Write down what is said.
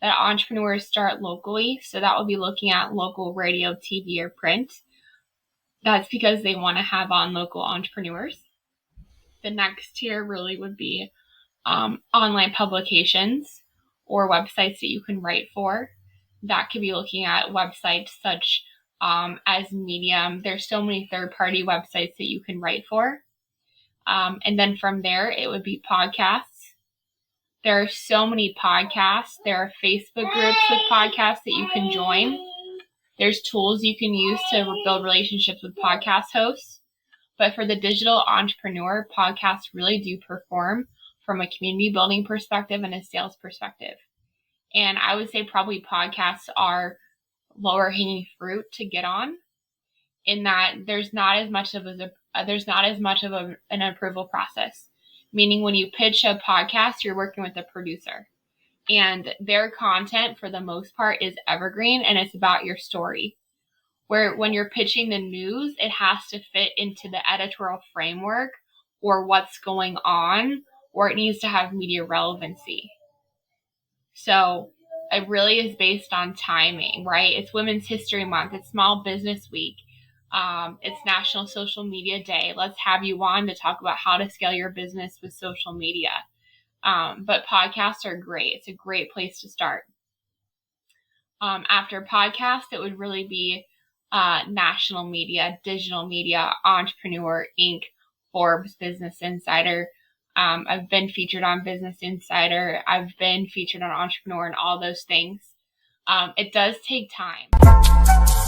that entrepreneurs start locally. So that would be looking at local radio, TV, or print. That's because they want to have on local entrepreneurs. The next tier really would be online publications or websites that you can write for. That could be looking at websites such as Medium. There's so many third-party websites that you can write for. And then from there, it would be podcasts. There are so many podcasts. There are Facebook groups with podcasts that you can join. There's tools you can use to build relationships with podcast hosts. But for the digital entrepreneur, podcasts really do perform from a community building perspective and a sales perspective. And I would say probably podcasts are lower hanging fruit to get on, in that there's not as much of an approval process. Meaning when you pitch a podcast, you're working with a producer, and their content for the most part is evergreen and it's about your story. Where when you're pitching the news, it has to fit into the editorial framework or what's going on, or it needs to have media relevancy. So it really is based on timing, right? It's Women's History Month. It's Small Business Week. It's National Social Media Day. Let's have you on to talk about how to scale your business with social media. But podcasts are great. It's a great place to start. After podcasts, it would really be national media, digital media, Entrepreneur, Inc., Forbes, Business Insider. I've been featured on Business Insider. I've been featured on Entrepreneur and all those things. It does take time.